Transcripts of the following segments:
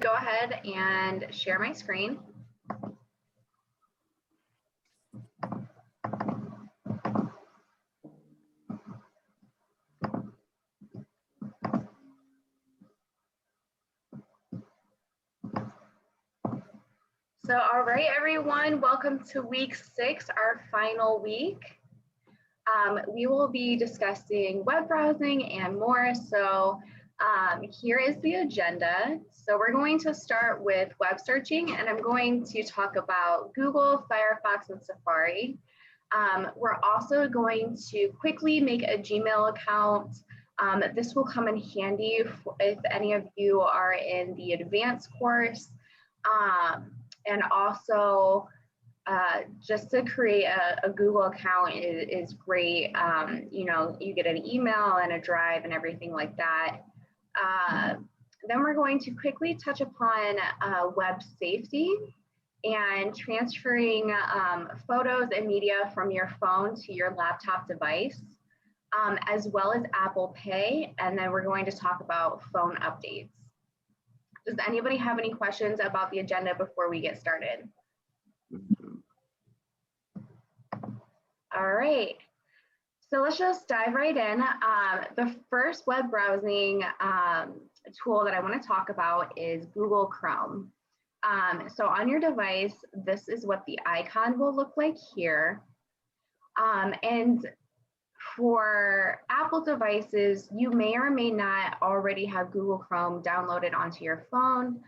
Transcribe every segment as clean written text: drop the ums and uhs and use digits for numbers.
go ahead and share my screen. So, all right, everyone, welcome to week 6, our final week. We will be discussing web browsing and more. So here is the agenda. So we're going to start with web searching, and I'm going to talk about Google, Firefox, and Safari. We're also going to quickly make a Gmail account. This will come in handy if any of you are in the advanced course. And also, just to create a Google account is great. You know, you get an email and a drive and everything like that. Then we're going to quickly touch upon web safety and transferring photos and media from your phone to your laptop device, as well as Apple Pay. And then we're going to talk about phone updates. Does anybody have any questions about the agenda before we get started? All right, so let's just dive right in. The first web browsing tool that I want to talk about is Google Chrome. So on your device, this is what the icon will look like here. And for Apple devices, you may or may not already have Google Chrome downloaded onto your phone.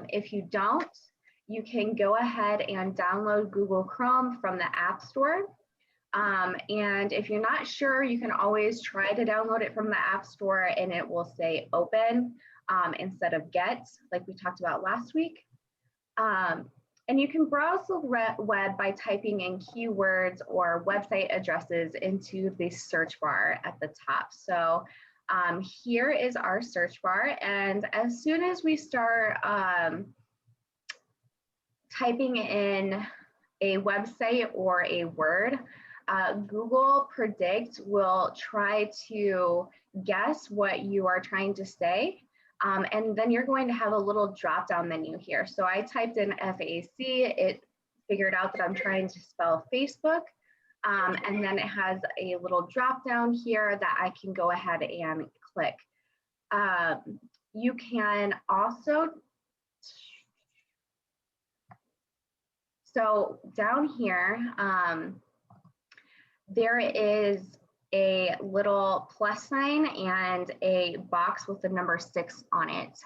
If you don't, you can go ahead and download Google Chrome from the App Store. And if you're not sure, you can always try to download it from the App Store and it will say open instead of get, like we talked about last week. And you can browse the web by typing in keywords or website addresses into the search bar at the top. So here is our search bar. And as soon as we start typing in a website or a word, Google Predict will try to guess what you are trying to say. And then you're going to have a little drop-down menu here. So I typed in FAC, it figured out that I'm trying to spell Facebook. And then it has a little drop-down here that I can go ahead and click. You can also, so down here, there is a little plus sign and a box with the number 6 on it.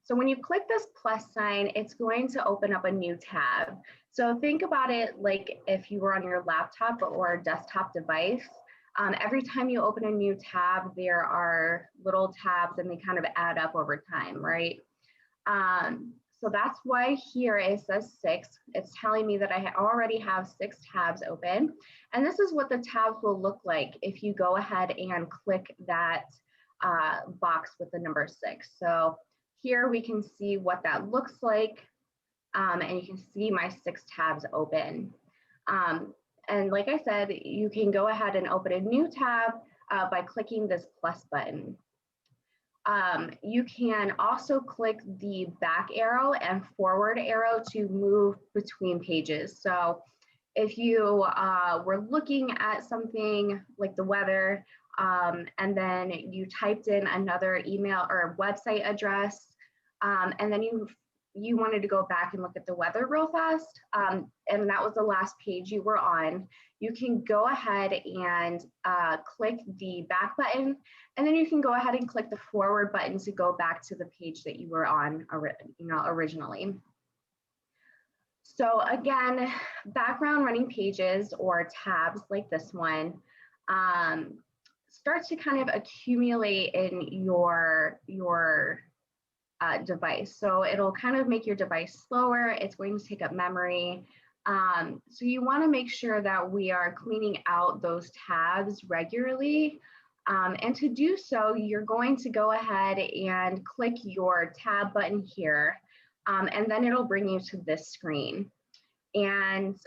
So when you click this plus sign, it's going to open up a new tab. So think about it like if you were on your laptop or a desktop device. Every time you open a new tab, there are little tabs and they kind of add up over time, right? So that's why here it says 6. It's telling me that I already have 6 tabs open. And this is what the tabs will look like if you go ahead and click that box with the number 6. So here we can see what that looks like. And you can see my 6 tabs open. And like I said, you can go ahead and open a new tab by clicking this plus button. You can also click the back arrow and forward arrow to move between pages. So if you were looking at something like the weather, and then you typed in another email or website address, and then you wanted to go back and look at the weather real fast, and that was the last page you were on, you can go ahead and click the back button, and then you can go ahead and click the forward button to go back to the page that you were on originally. So again, background running pages or tabs like this one start to kind of accumulate in your device. So it'll kind of make your device slower. It's going to take up memory. So you want to make sure that we are cleaning out those tabs regularly. And to do so, you're going to go ahead and click your tab button here, and then it'll bring you to this screen. And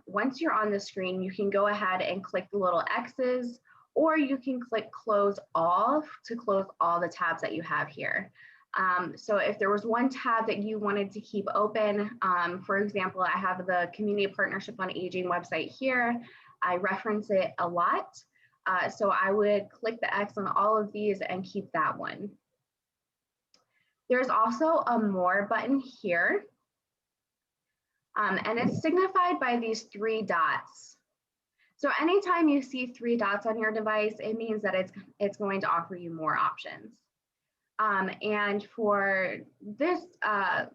once you're on the screen, you can go ahead and click the little X's, or you can click close all to close all the tabs that you have here. So if there was one tab that you wanted to keep open, for example, I have the Community Partnership on Aging website here. I reference it a lot. So I would click the X on all of these and keep that one. There's also a More button here, and it's signified by these 3 dots. So anytime you see 3 dots on your device, it means that it's going to offer you more options. And for this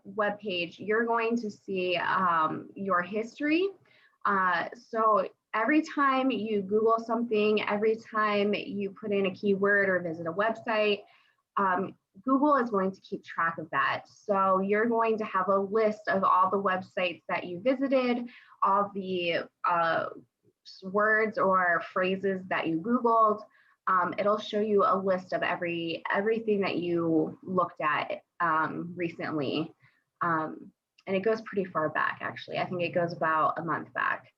web page, you're going to see your history. So every time you Google something, every time you put in a keyword or visit a website, Google is going to keep track of that. So you're going to have a list of all the websites that you visited, all the words or phrases that you Googled. It'll show you a list of everything that you looked at recently. And it goes pretty far back, actually. I think it goes about a month back.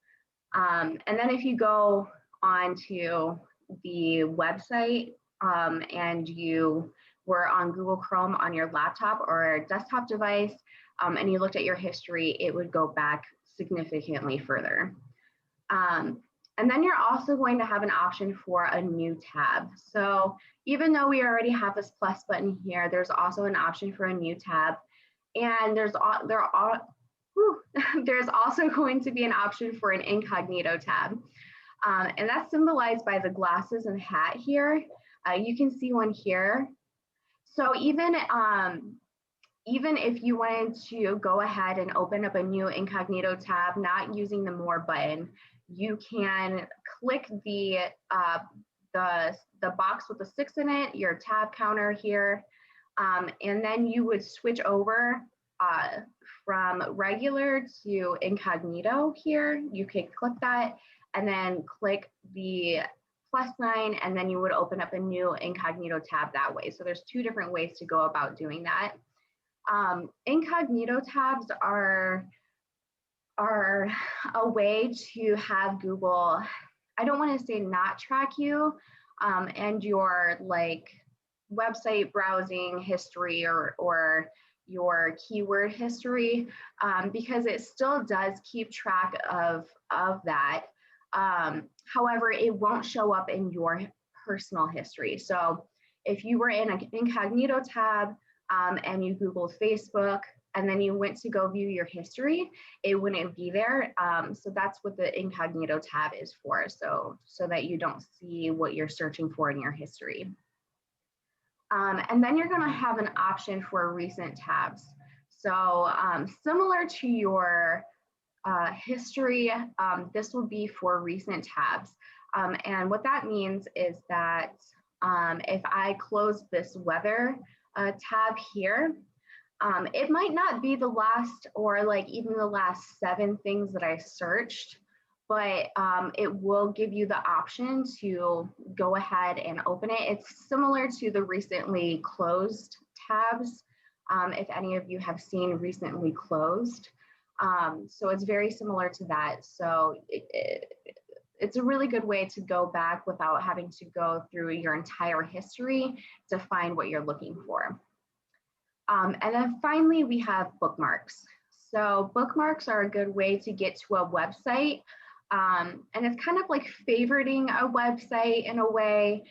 And then if you go onto the website and you were on Google Chrome on your laptop or desktop device, and you looked at your history, it would go back significantly further. And then you're also going to have an option for a new tab. So even though we already have this plus button here, there's also an option for a new tab. And there's also going to be an option for an incognito tab. And that's symbolized by the glasses and hat here. You can see one here. So even if you wanted to go ahead and open up a new incognito tab, not using the More button, you can click the box with the 6 in it, your tab counter here, and then you would switch over from regular to incognito here. You could click that and then click the plus sign, and then you would open up a new incognito tab that way. So there's 2 different ways to go about doing that. Incognito tabs are a way to have Google, I don't want to say not track you, and your like website browsing history or your keyword history, because it still does keep track of that. However, it won't show up in your personal history. So if you were in an incognito tab and you Googled Facebook, and then you went to go view your history, it wouldn't be there. So that's what the incognito tab is for, so that you don't see what you're searching for in your history. And then you're gonna have an option for recent tabs. So similar to your history, this will be for recent tabs. And what that means is that if I close this weather tab here, it might not be the last or like even the last 7 things that I searched, but it will give you the option to go ahead and open it. It's similar to the recently closed tabs, if any of you have seen recently closed. So it's very similar to that. So it's a really good way to go back without having to go through your entire history to find what you're looking for. And then finally, we have bookmarks. So bookmarks are a good way to get to a website. And it's kind of like favoriting a website in a way,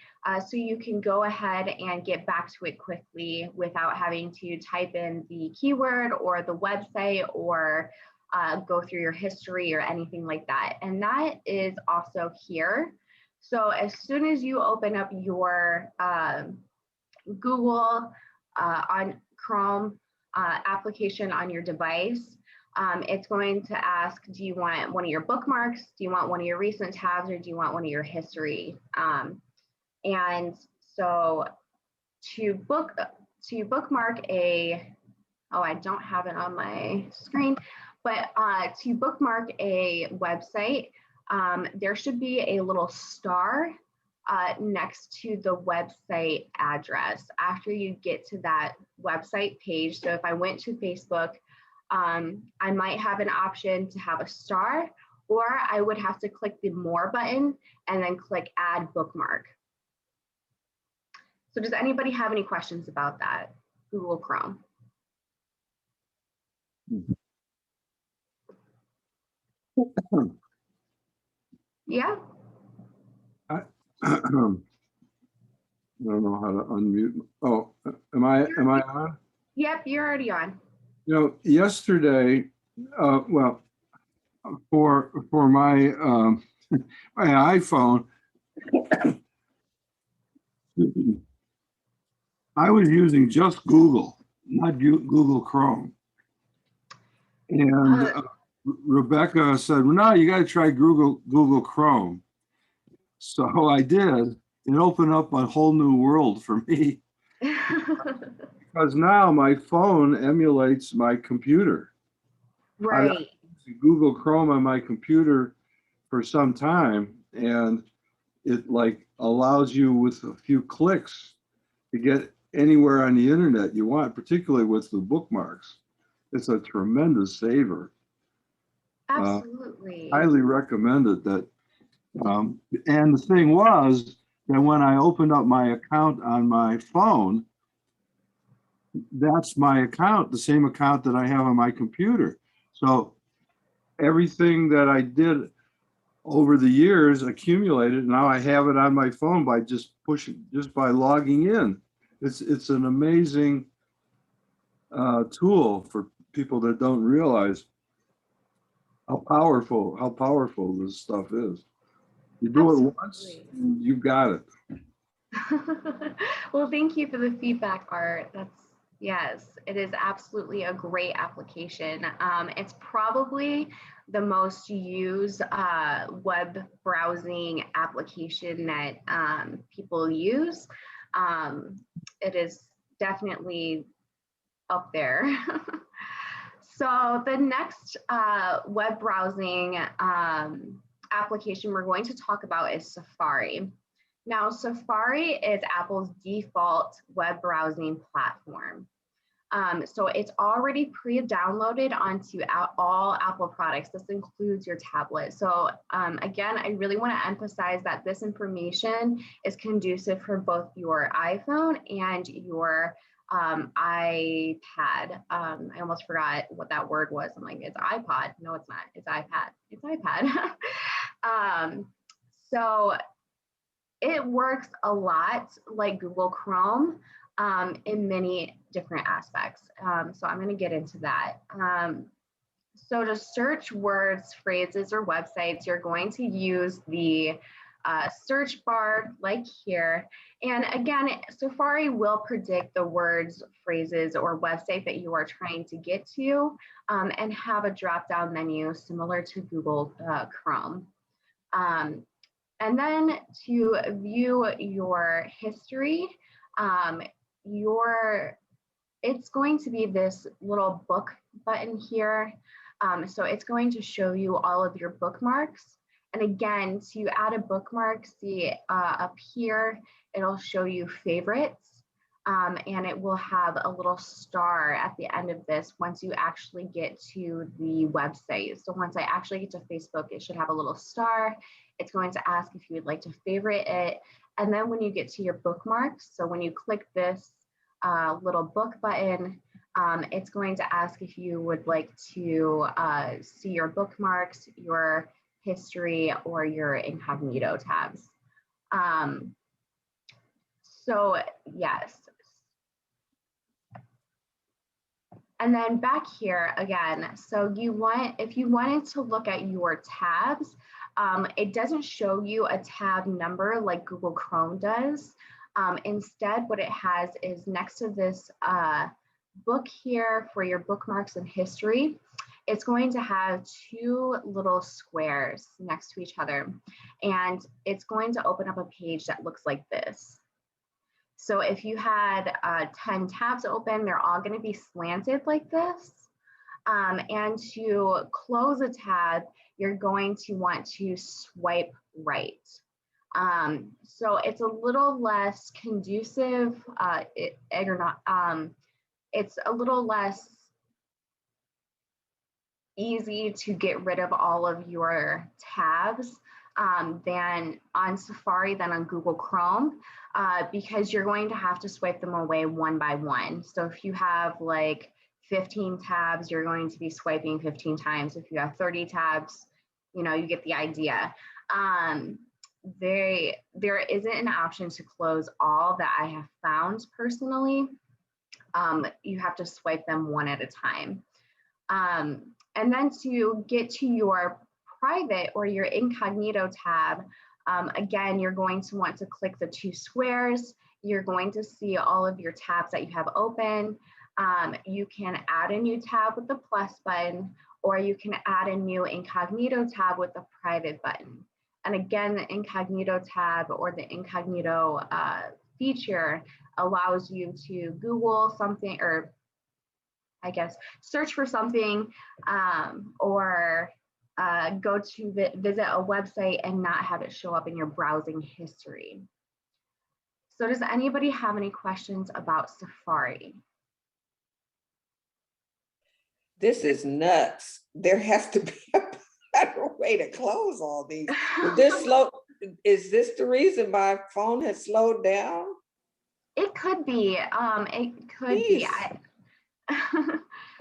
so you can go ahead and get back to it quickly without having to type in the keyword or the website or go through your history or anything like that. And that is also here. So as soon as you open up your Google on Chrome application on your device, it's going to ask, do you want one of your bookmarks? Do you want one of your recent tabs, or do you want one of your history? And so to bookmark a, oh, I don't have it on my screen, but to bookmark a website, there should be a little star next to the website address after you get to that website page. So if I went to Facebook, I might have an option to have a star, or I would have to click the More button and then click Add Bookmark. So does anybody have any questions about that? Google Chrome. Yeah. I don't know how to unmute. Oh, am I on? Yep, you're already on. Yesterday, well, for my my iPhone, I was using just Google, not Google Chrome. And Rebecca said, well, no, you got to try Google Chrome. So I did. It opened up a whole new world for me because now my phone emulates my computer. I've Right. used Google Chrome on my computer for some time, and it like allows you with a few clicks to get anywhere on the internet you want, particularly with the bookmarks. It's a tremendous saver. Absolutely. Highly recommend it. And the thing was that when I opened up my account on my phone, that's my account, the same account that I have on my computer. So everything that I did over the years accumulated. Now I have it on my phone by just by logging in. It's an amazing tool for people that don't realize how powerful this stuff is. You do it once, you've got it. Well, thank you for the feedback, Art. Yes, it is absolutely a great application. It's probably the most used web browsing application that people use. It is definitely up there. So the next web browsing application we're going to talk about is Safari. Now, Safari is Apple's default web browsing platform. So it's already pre-downloaded onto all Apple products. This includes your tablet. So again, I really want to emphasize that this information is conducive for both your iPhone and your iPad. I almost forgot what that word was. I'm like, it's iPod. No, it's not. It's iPad. It's iPad. So it works a lot like Google Chrome in many different aspects. So I'm going to get into that. So to search words, phrases, or websites, you're going to use the search bar like here. And again, Safari will predict the words, phrases, or website that you are trying to get to and have a drop-down menu similar to Google Chrome. And then to view your history, it's going to be this little book button here. So it's going to show you all of your bookmarks. And again, to add a bookmark, see up here, it'll show you favorites. And it will have a little star at the end of this once you actually get to the website. So once I actually get to Facebook, it should have a little star. It's going to ask if you would like to favorite it. And then when you get to your bookmarks, so when you click this little book button, it's going to ask if you would like to see your bookmarks, your history, or your incognito tabs. So yes. And then back here again, so if you wanted to look at your tabs, it doesn't show you a tab number like Google Chrome does. Instead, what it has is next to this book here for your bookmarks and history, it's going to have two little squares next to each other. And it's going to open up a page that looks like this. So if you had 10 tabs open, they're all going to be slanted like this. And to close a tab, you're going to want to swipe right. So it's a little less conducive, it's a little less easy to get rid of all of your tabs than on Safari than on Google Chrome, because you're going to have to swipe them away one by one. So if you have like 15 tabs, you're going to be swiping 15 times. If you have 30 tabs, you get the idea. There isn't an option to close all that I have found personally. You have to swipe them one at a time. And then to get to your private or your incognito tab, again, you're going to want to click the 2 squares. You're going to see all of your tabs that you have open. You can add a new tab with the plus button, or you can add a new incognito tab with the private button. And again, the incognito tab or the incognito feature allows you to Google something, or I guess search for something, or go to visit a website and not have it show up in your browsing history. So does anybody have any questions about Safari? This is nuts. There has to be a better way to close all these. Is this the reason my phone has slowed down? It could be. It could be.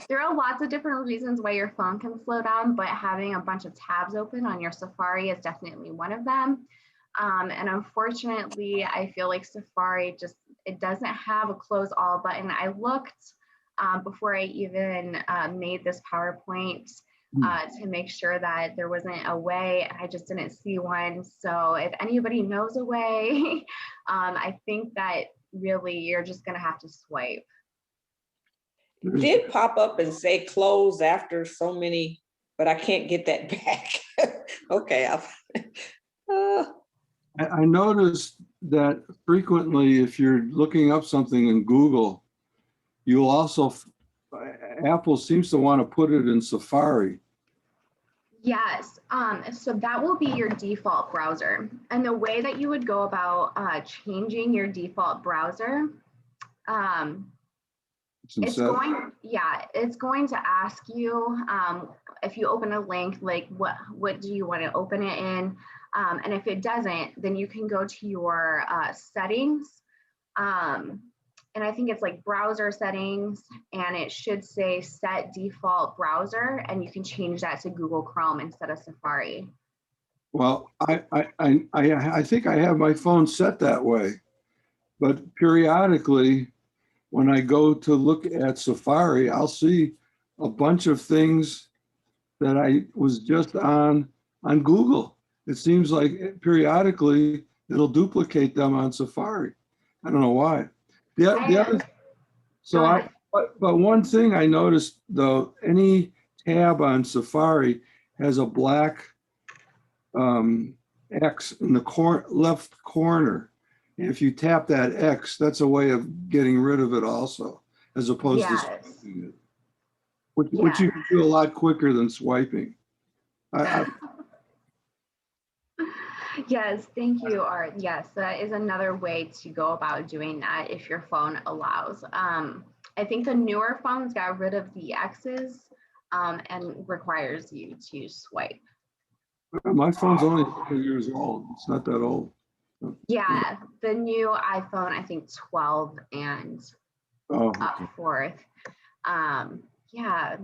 There are lots of different reasons why your phone can slow down, but having a bunch of tabs open on your Safari is definitely one of them. And unfortunately, I feel like Safari it doesn't have a close all button. I looked before I even made this PowerPoint to make sure that there wasn't a way. I just didn't see one. So if anybody knows a way, I think that really you're just gonna have to swipe. It did pop up and say close after so many, but I can't get that back. Okay. I noticed that frequently, if you're looking up something in Google, you'll also, Apple seems to want to put it in Safari. Yes, so that will be your default browser. And the way that you would go about changing your default browser, it's going to ask you if you open a link, like what do you want to open it in? And if it doesn't, then you can go to your settings. And I think it's like browser settings, and it should say set default browser, and you can change that to Google Chrome instead of Safari. Well, I think I have my phone set that way, but periodically when I go to look at Safari, I'll see a bunch of things that I was just on Google. It seems like periodically it'll duplicate them on Safari. I don't know why. But one thing I noticed though, any tab on Safari has a black X in the left corner. And if you tap that X, that's a way of getting rid of it also, as opposed to swiping it, which you can do a lot quicker than swiping. Yes, thank you, Art. Yes, that is another way to go about doing that if your phone allows. I think the newer phones got rid of the X's and requires you to swipe. My phone's only 2 years old. It's not that old. Yeah, the new iPhone, I think 12 and up forth. Yeah.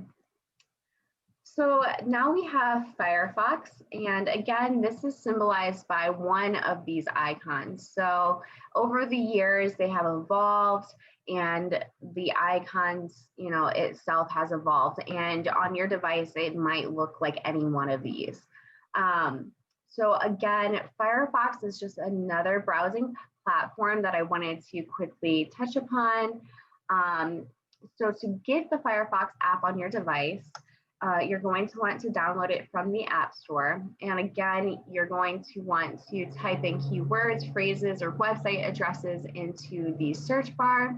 So now we have Firefox, and again, this is symbolized by one of these icons. So over the years, they have evolved, and the icons, itself has evolved. And on your device, it might look like any one of these. So again, Firefox is just another browsing platform that I wanted to quickly touch upon. So to get the Firefox app on your device, you're going to want to download it from the App Store. And again, you're going to want to type in keywords, phrases, or website addresses into the search bar.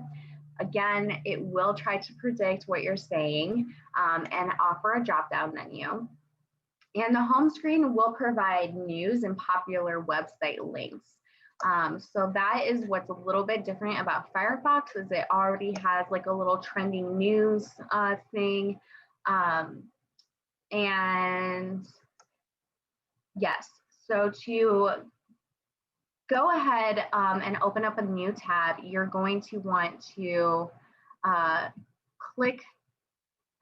Again, it will try to predict what you're saying and offer a drop-down menu. And the home screen will provide news and popular website links. So that is what's a little bit different about Firefox, is it already has like a little trending news thing. And yes, So to go ahead and open up a new tab, you're going to want to click,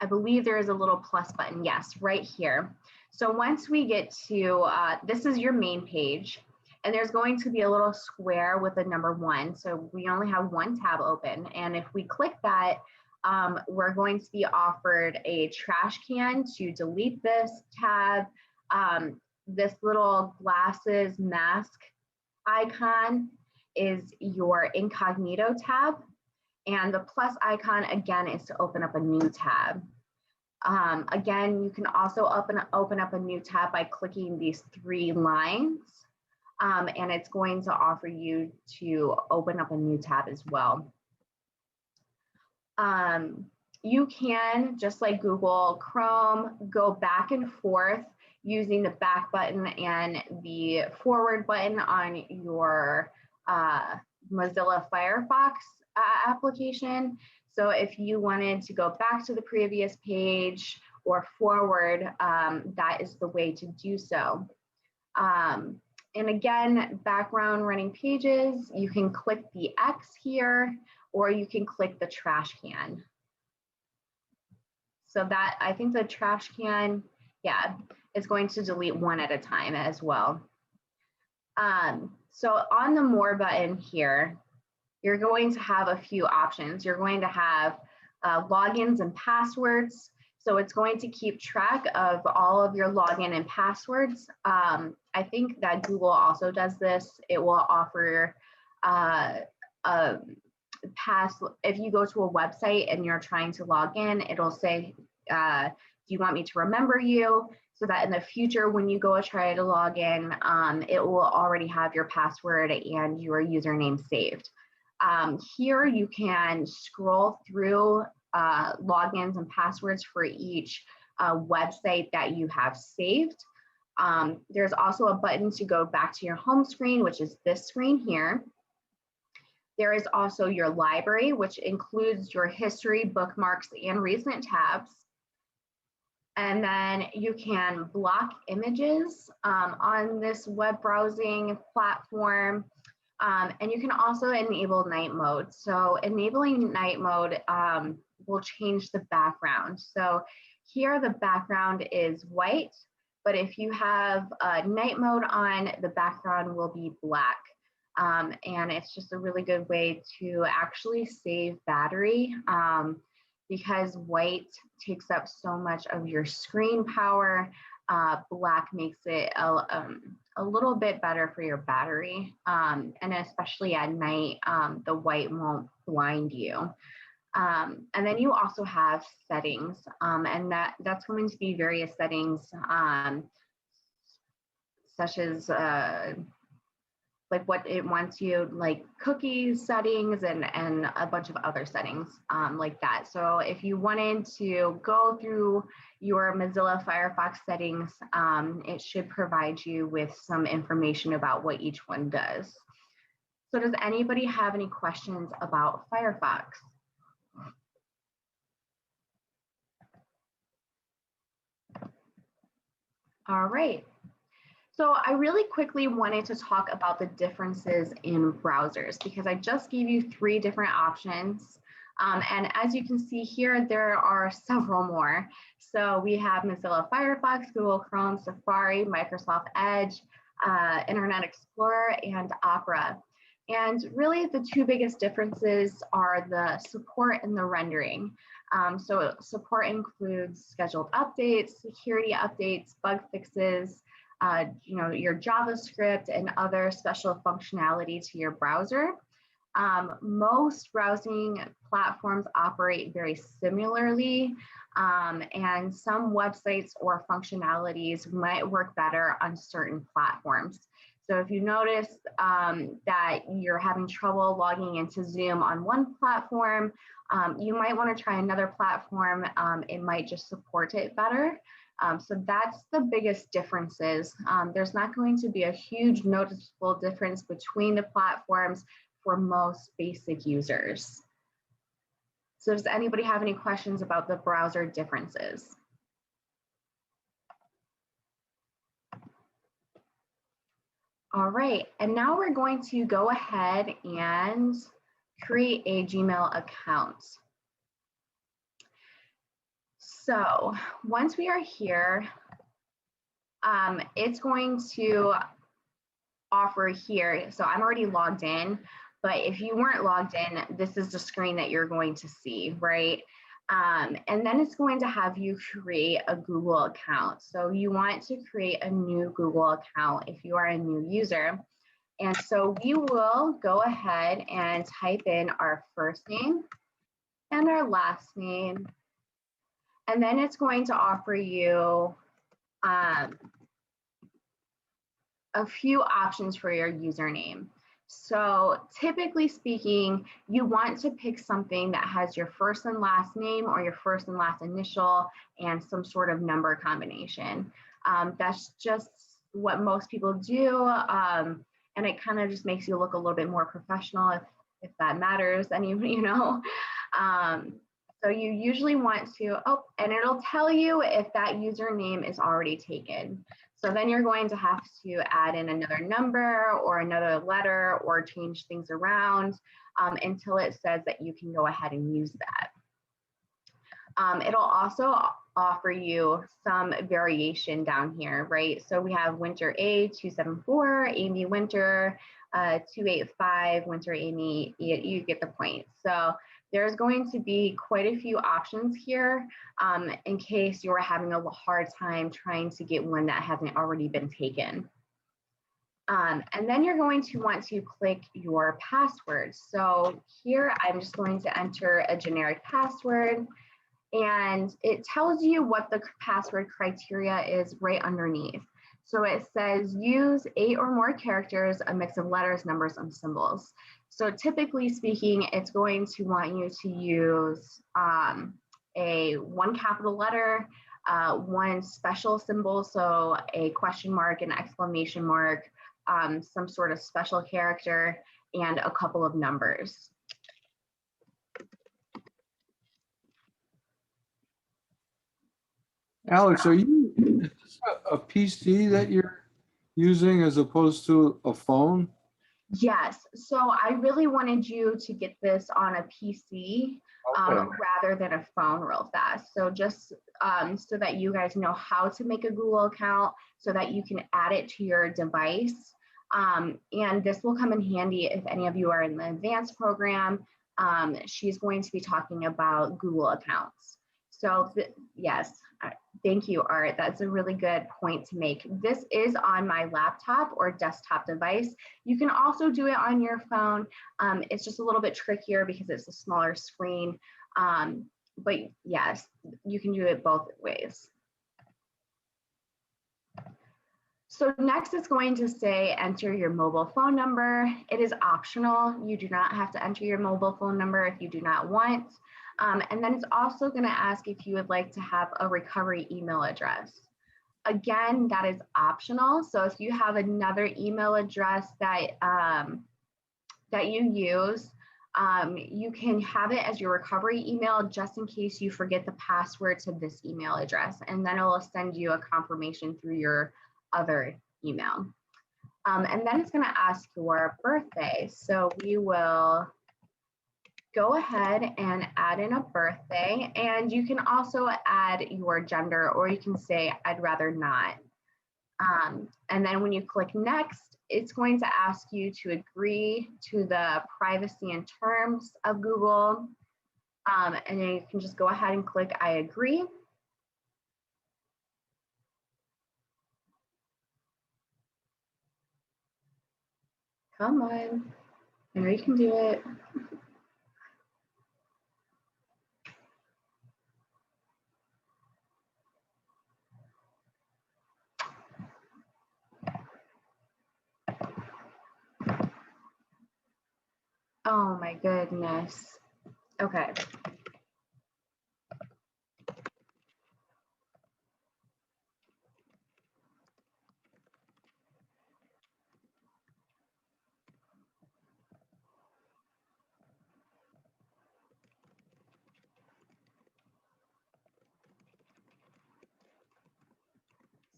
I believe there is a little plus button, yes, right here. So once we get to, this is your main page, and there's going to be a little square with a number 1. So we only have one tab open. And if we click that, we're going to be offered a trash can to delete this tab. This little glasses mask icon is your incognito tab. And the plus icon, again, is to open up a new tab. Again, you can also open up a new tab by clicking these 3 lines. And it's going to offer you to open up a new tab as well. You can, just like Google Chrome, go back and forth using the back button and the forward button on your Mozilla Firefox application. So if you wanted to go back to the previous page or forward, that is the way to do so. And again, background running pages, you can click the X here, or you can click the trash can. So that, I think the trash can, yeah, is going to delete one at a time as well. So on the More button here, you're going to have a few options. You're going to have logins and passwords. So it's going to keep track of all of your login and passwords. I think that Google also does this. It will offer if you go to a website and you're trying to log in, it'll say, do you want me to remember you? So that in the future, when you go try to log in, it will already have your password and your username saved. Here you can scroll through logins and passwords for each website that you have saved. There's also a button to go back to your home screen, which is this screen here. There is also your library, which includes your history, bookmarks, and recent tabs. And then you can block images on this web browsing platform. And you can also enable night mode. So enabling night mode will change the background. So here the background is white, but if you have night mode on, the background will be black. And it's just a really good way to actually save battery because white takes up so much of your screen power. Black makes it a little bit better for your battery. And especially at night, the white won't blind you. And then you also have settings, and that's going to be various settings, such as like what it wants you, like cookies settings and a bunch of other settings like that. So if you wanted to go through your Mozilla Firefox settings, it should provide you with some information about what each one does. So does anybody have any questions about Firefox? All right. So I really quickly wanted to talk about the differences in browsers because I just gave you 3 different options. And as you can see here, there are several more. So we have Mozilla Firefox, Google Chrome, Safari, Microsoft Edge, Internet Explorer, and Opera. And really the 2 biggest differences are the support and the rendering. So support includes scheduled updates, security updates, bug fixes, your JavaScript and other special functionality to your browser. Most browsing platforms operate very similarly, and some websites or functionalities might work better on certain platforms. So if you notice that you're having trouble logging into Zoom on one platform, you might want to try another platform. It might just support it better. So that's the biggest differences. There's not going to be a huge noticeable difference between the platforms for most basic users. So does anybody have any questions about the browser differences? All right, and now we're going to go ahead and create a Gmail account. So once we are here, it's going to offer here. So I'm already logged in, but if you weren't logged in, this is the screen that you're going to see, right? And then it's going to have you create a Google account. So you want to create a new Google account if you are a new user. And so we will go ahead and type in our first name and our last name. And then it's going to offer you a few options for your username. So typically speaking, you want to pick something that has your first and last name or your first and last initial and some sort of number combination. That's just what most people do. And it kind of just makes you look a little bit more professional if that matters, and you know. So you usually want to, oh, and it'll tell you if that username is already taken. So then you're going to have to add in another number or another letter or change things around until it says that you can go ahead and use that. It'll also offer you some variation down here, right? So we have Winter A 274, Amy Winter 285, Winter Amy, you get the point. So there's going to be quite a few options here in case you're having a hard time trying to get one that hasn't already been taken. And then you're going to want to click your password. So here I'm just going to enter a generic password, and it tells you what the password criteria is right underneath. So it says use 8 or more characters, a mix of letters, numbers, and symbols. So typically speaking, it's going to want you to use a 1 capital letter, 1 special symbol, so a question mark, an exclamation mark, some sort of special character, and a couple of numbers. Alex, is this a PC that you're using as opposed to a phone? Yes, so I really wanted you to get this on a PC rather than a phone real fast. So just so that you guys know how to make a Google account so that you can add it to your device. And this will come in handy if any of you are in the advanced program. She's going to be talking about Google accounts. So yes, thank you, Art. That's a really good point to make. This is on my laptop or desktop device. You can also do it on your phone. It's just a little bit trickier because it's a smaller screen. But yes, you can do it both ways. So next it's going to say enter your mobile phone number. It is optional. You do not have to enter your mobile phone number if you do not want. And then it's also going to ask if you would like to have a recovery email address. Again, that is optional. So if you have another email address that, that you use, you can have it as your recovery email just in case you forget the password to this email address. And then it will send you a confirmation through your other email. And then it's going to ask your birthday. So we will go ahead and add in a birthday, and you can also add your gender, or you can say I'd rather not. And then when you click next, it's going to ask you to agree to the privacy and terms of Google. And then you can just go ahead and click I agree. Come on, I know you can do it. Oh my goodness. Okay.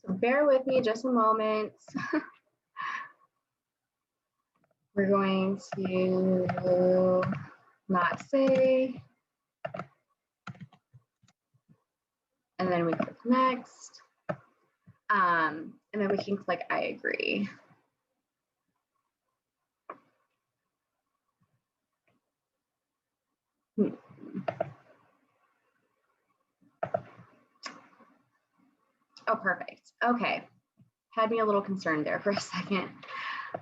So bear with me just a moment. We're going to not say, and then we click next. And then we can click I agree. Oh, perfect. Okay. Had me a little concerned there for a second.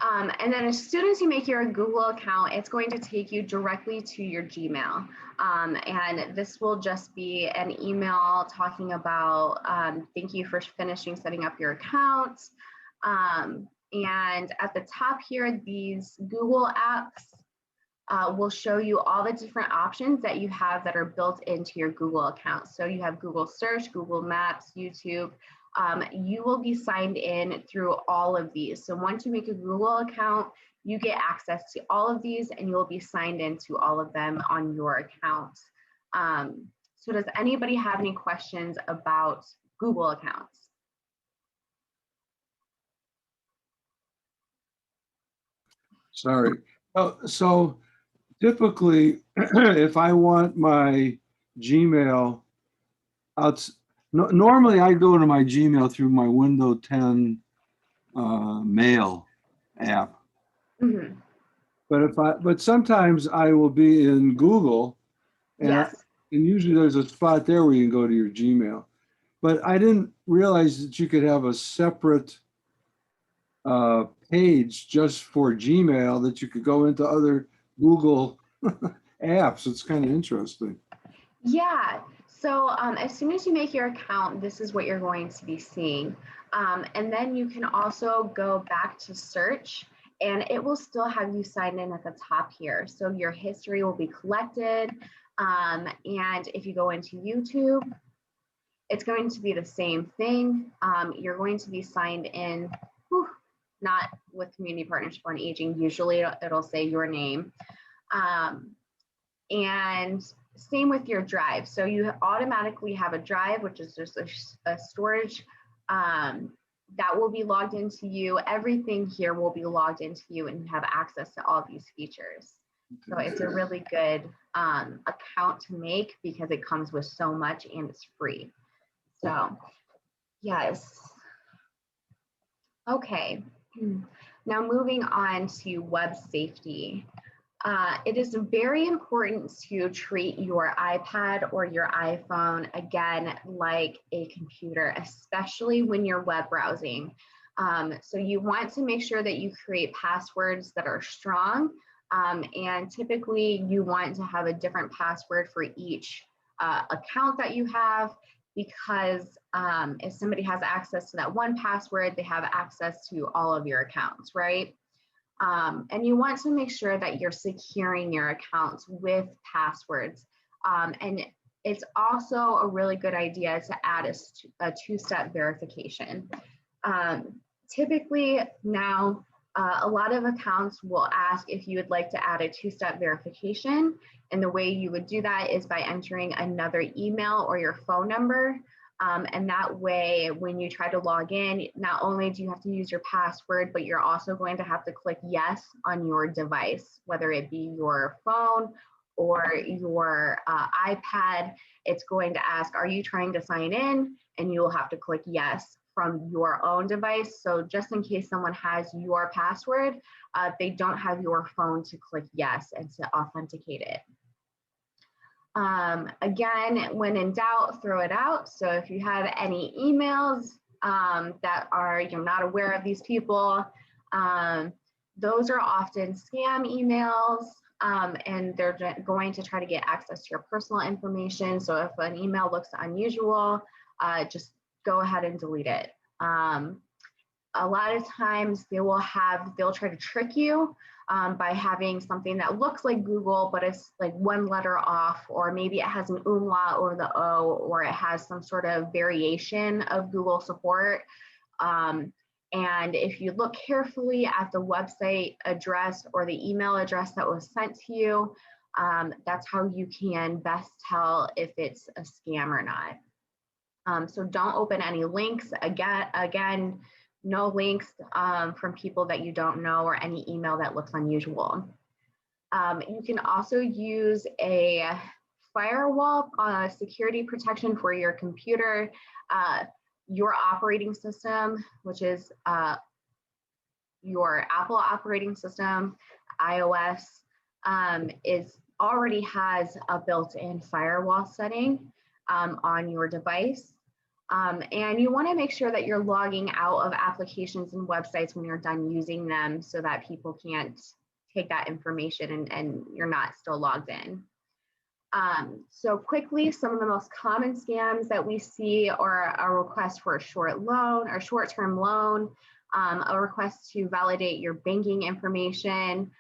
And then as soon as you make your Google account, it's going to take you directly to your Gmail. And this will just be an email talking about thank you for finishing setting up your account. And at the top here, these Google apps will show you all the different options that you have that are built into your Google account. So you have Google Search, Google Maps, YouTube. You will be signed in through all of these. So once you make a Google account, you get access to all of these and you'll be signed into all of them on your account. So does anybody have any questions about Google accounts? Sorry. Oh, so typically, if I want my Gmail normally I go to my Gmail through my Windows 10 mail app. Mm-hmm. But sometimes I will be in Google, and, Yes. and usually there's a spot there where you can go to your Gmail. But I didn't realize that you could have a separate page just for Gmail that you could go into other Google apps. It's kind of interesting. Yeah. So as soon as you make your account, this is what you're going to be seeing. And then you can also go back to search and it will still have you sign in at the top here. So your history will be collected. And if you go into YouTube, it's going to be the same thing. You're going to be signed in, not with Community Partnership on Aging. Usually it'll say your name. And same with your drive. So you automatically have a drive, which is just a storage that will be logged into you. Everything here will be logged into you and you have access to all these features. So it's a really good account to make because it comes with so much and it's free. So yes. Okay. Now moving on to web safety. It is very important to treat your iPad or your iPhone, again, like a computer, especially when you're web browsing. So you want to make sure that you create passwords that are strong, and typically you want to have a different password for each account that you have, because if somebody has access to that one password, they have access to all of your accounts, right? And you want to make sure that you're securing your accounts with passwords. And it's also a really good idea to add a two-step verification. Typically now, a lot of accounts will ask if you would like to add a two-step verification. And the way you would do that is by entering another email or your phone number. And that way, when you try to log in, not only do you have to use your password, but you're also going to have to click yes on your device, whether it be your phone or your iPad. It's going to ask, are you trying to sign in? And you'll have to click yes from your own device. So just in case someone has your password, they don't have your phone to click yes and to authenticate it. Again, when in doubt, throw it out. So if you have any emails that are, you're not aware of these people, those are often scam emails, and they're going to try to get access to your personal information. So if an email looks unusual, just go ahead and delete it. A lot of times they'll try to trick you by having something that looks like Google, but it's like one letter off, or maybe it has an umlaut over the O, or it has some sort of variation of Google support. And if you look carefully at the website address or the email address that was sent to you, that's how you can best tell if it's a scam or not. So don't open any links. Again, no links from people that you don't know or any email that looks unusual. You can also use a firewall security protection for your computer. Your operating system, which is your Apple operating system, iOS, already has a built-in firewall setting on your device. And you want to make sure that you're logging out of applications and websites when you're done using them so that people can't take that information and you're not still logged in. So quickly, some of the most common scams that we see are a request for a short loan or short-term loan, a request to validate your banking information,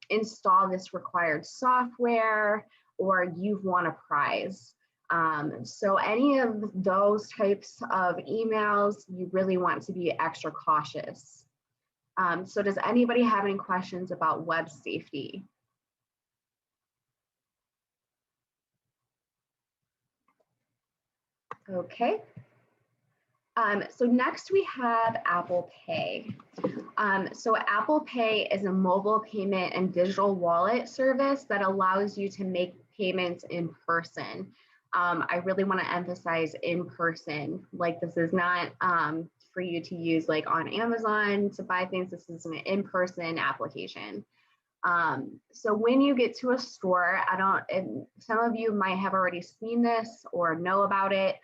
install this required software, or you've won a prize. So any of those types of emails, you really want to be extra cautious. So does anybody have any questions about web safety? Okay. So next we have Apple Pay. So Apple Pay is a mobile payment and digital wallet service that allows you to make payments in person. I really want to emphasize in person. Like, this is not for you to use like on Amazon to buy things. This is an in-person application. So when you get to a store, and some of you might have already seen this or know about it.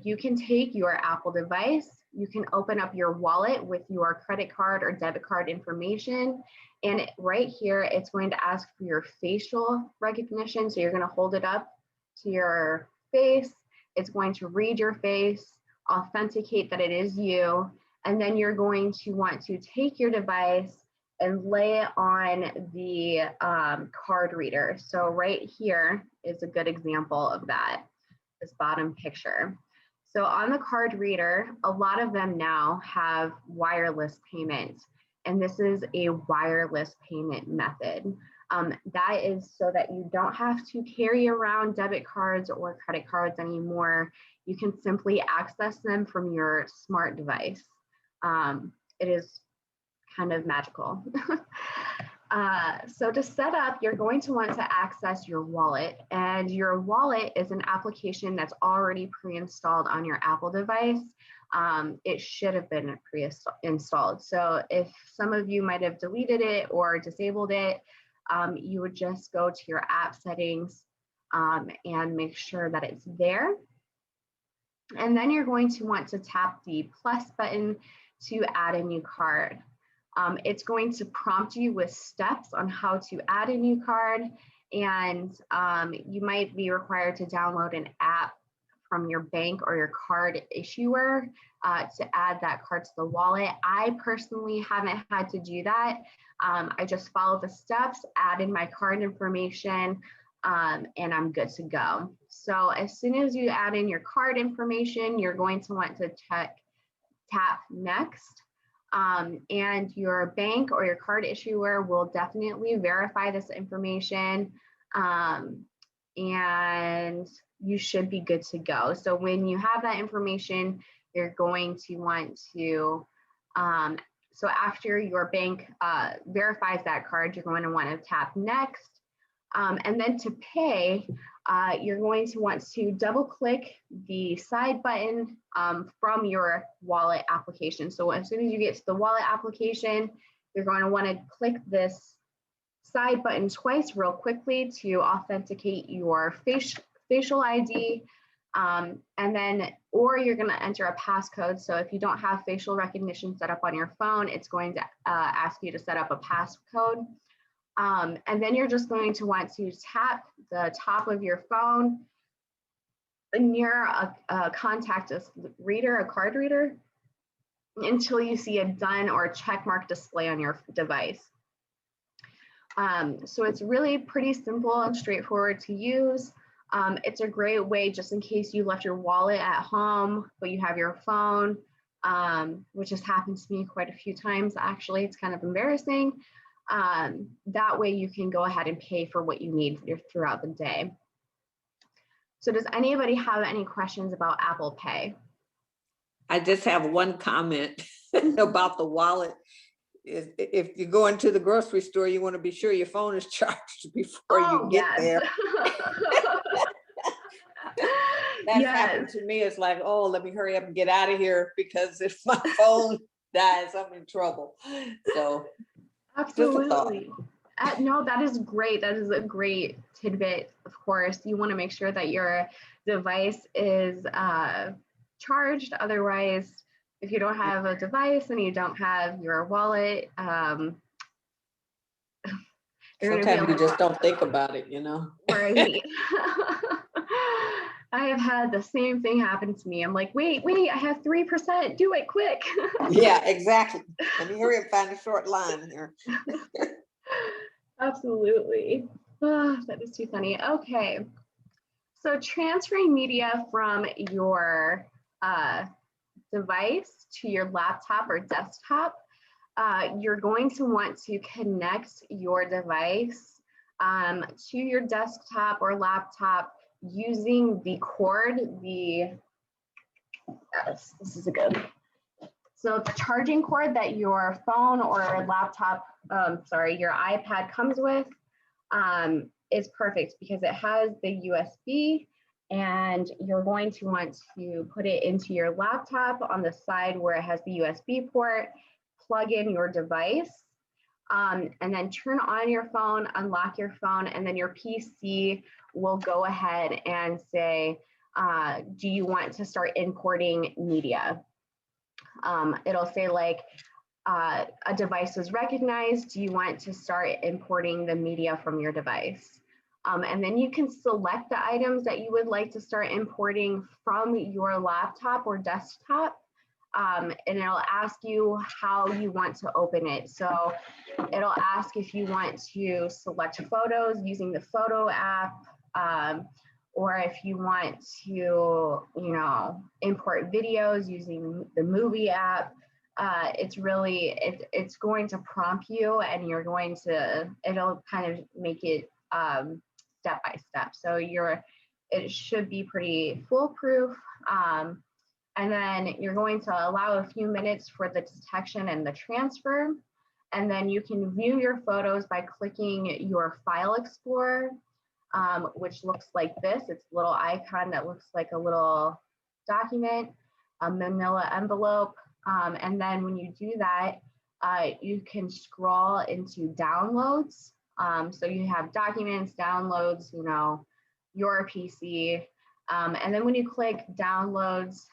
You can take your Apple device, you can open up your wallet with your credit card or debit card information. And right here, it's going to ask for your facial recognition. So you're going to hold it up to your face. It's going to read your face, authenticate that it is you. And then you're going to want to take your device and lay it on the card reader. So right here is a good example of that, this bottom picture. So on the card reader, a lot of them now have wireless payment, and this is a wireless payment method. That is so that you don't have to carry around debit cards or credit cards anymore. You can simply access them from your smart device. It is kind of magical. So to set up, you're going to want to access your wallet, and your wallet is an application that's already pre-installed on your Apple device. It should have been pre-installed. So if some of you might have deleted it or disabled it, you would just go to your app settings and make sure that it's there. And then you're going to want to tap the plus button to add a new card. It's going to prompt you with steps on how to add a new card, and you might be required to download an app from your bank or your card issuer to add that card to the wallet. I personally haven't had to do that. I just follow the steps, add in my card information, and I'm good to go. So as soon as you add in your card information, you're going to want to tap next. And your bank or your card issuer will definitely verify this information, and you should be good to go. So when you have that information, you're going to want to, so after your bank verifies that card, you're going to want to tap next. And then to pay, you're going to want to double click the side button from your wallet application. So as soon as you get to the wallet application, you're going to want to click this side button twice real quickly to authenticate your facial ID. And then, or you're going to enter a passcode. So if you don't have facial recognition set up on your phone, it's going to ask you to set up a passcode. And then you're just going to want to tap the top of your phone near a contact reader, a card reader, until you see a done or a check mark display on your device. So it's really pretty simple and straightforward to use. It's a great way just in case you left your wallet at home, but you have your phone, which has happened to me quite a few times, actually. It's kind of embarrassing. That way you can go ahead and pay for what you need throughout the day. So does anybody have any questions about Apple Pay? I just have one comment about the wallet. If you go into the grocery store, you want to be sure your phone is charged before you get there. That's happened to me. It's like, oh, let me hurry up and get out of here, because if my phone dies, I'm in trouble. So absolutely. No, that is great. That is a great tidbit. Of course, you want to make sure that your device is charged. Otherwise, if you don't have a device and you don't have your wallet, sometimes you just don't think about it, you know? Right. I have had the same thing happen to me. I'm like, wait, I have 3%. Do it quick. Yeah, exactly. Let me hurry and find a short line here. Absolutely. Oh, that is too funny. Okay. So transferring media from your device to your laptop or desktop, you're going to want to connect your device to your desktop or laptop using the cord, this is a good. So the charging cord that your phone or laptop, your iPad comes with is perfect because it has the USB, and you're going to want to put it into your laptop on the side where it has the USB port, plug in your device, and then turn on your phone, unlock your phone, and then your PC will go ahead and say, do you want to start importing media? It'll say like, a device was recognized. Do you want to start importing the media from your device? And then you can select the items that you would like to start importing from your laptop or desktop. And it'll ask you how you want to open it. So it'll ask if you want to select photos using the photo app, or if you want to, import videos using the movie app. It's going to prompt you, and it'll kind of make it step by step. So it should be pretty foolproof. And then you're going to allow a few minutes for the detection and the transfer. And then you can view your photos by clicking your File Explorer, which looks like this. It's a little icon that looks like a little document, a manila envelope. And then when you do that, you can scroll into downloads. So you have documents, downloads, your PC. And then when you click downloads,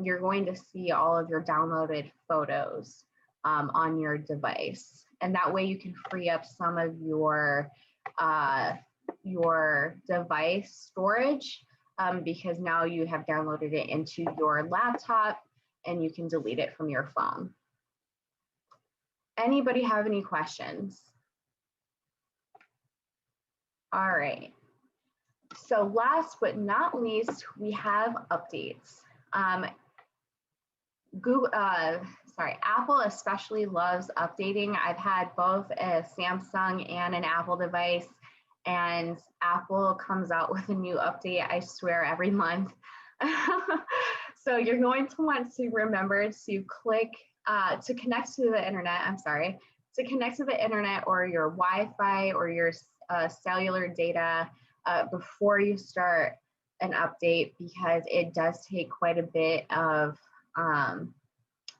you're going to see all of your downloaded photos on your device. And that way you can free up some of your device storage, because now you have downloaded it into your laptop and you can delete it from your phone. Anybody have any questions? All right. So last but not least, we have updates. Apple especially loves updating. I've had both a Samsung and an Apple device, and Apple comes out with a new update, I swear, every month. So you're going to want to remember to click to connect to the internet. To connect to the internet or your Wi-Fi or your cellular data before you start an update, because it does take quite a bit of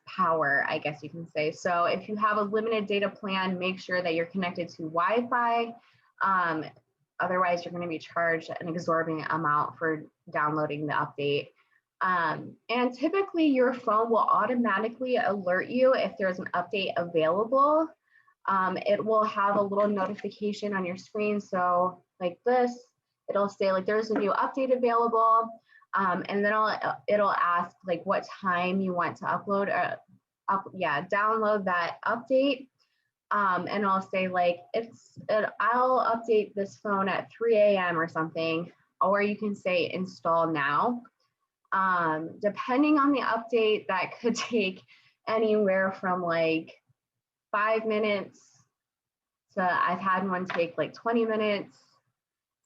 power, I guess you can say. So if you have a limited data plan, make sure that you're connected to Wi-Fi. Otherwise, you're going to be charged an exorbitant amount for downloading the update. And typically your phone will automatically alert you if there's an update available. It will have a little notification on your screen. So like this, it'll say like there's a new update available. And then it'll ask like what time you want to download that update. And I'll say like, I'll update this phone at 3 a.m. or something, or you can say install now. Depending on the update, that could take anywhere from like 5 minutes to I've had one take like 20 minutes.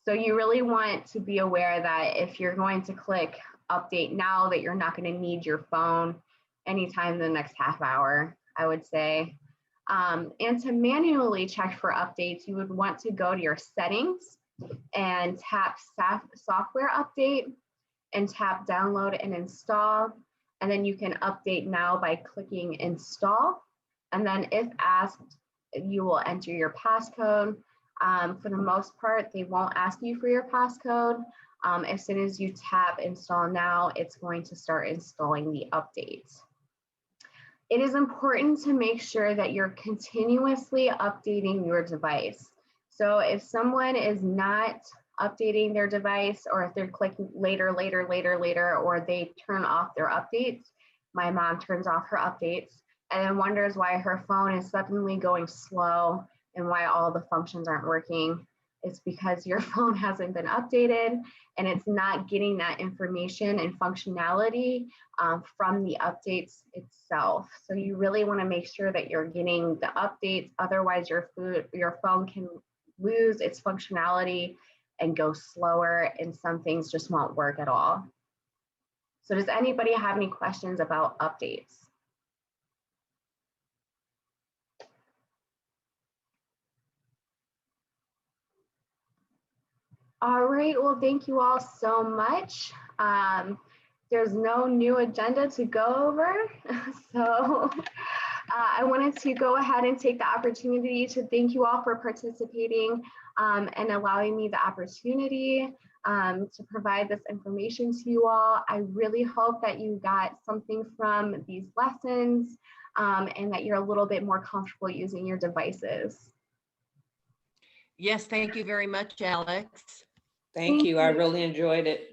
So you really want to be aware that if you're going to click update now, that you're not going to need your phone. anytime in the next half hour, I would say. And to manually check for updates, you would want to go to your settings and tap software update and tap download and install. And then you can update now by clicking install. And then if asked, you will enter your passcode. For the most part, they won't ask you for your passcode. As soon as you tap install now, it's going to start installing the updates. It is important to make sure that you're continuously updating your device. So if someone is not updating their device, or if they're clicking later, or they turn off their updates, my mom turns off her updates and then wonders why her phone is suddenly going slow and why all the functions aren't working. It's because your phone hasn't been updated and it's not getting that information and functionality from the updates itself. So you really want to make sure that you're getting the updates, otherwise your phone can lose its functionality and go slower, and some things just won't work at all. So does anybody have any questions about updates? All right, well, thank you all so much. There's no new agenda to go over, so I wanted to go ahead and take the opportunity to thank you all for participating and allowing me the opportunity to provide this information to you all. I really hope that you got something from these lessons and that you're a little bit more comfortable using your devices. Yes, thank you very much, Alex. Thank you. I really enjoyed it.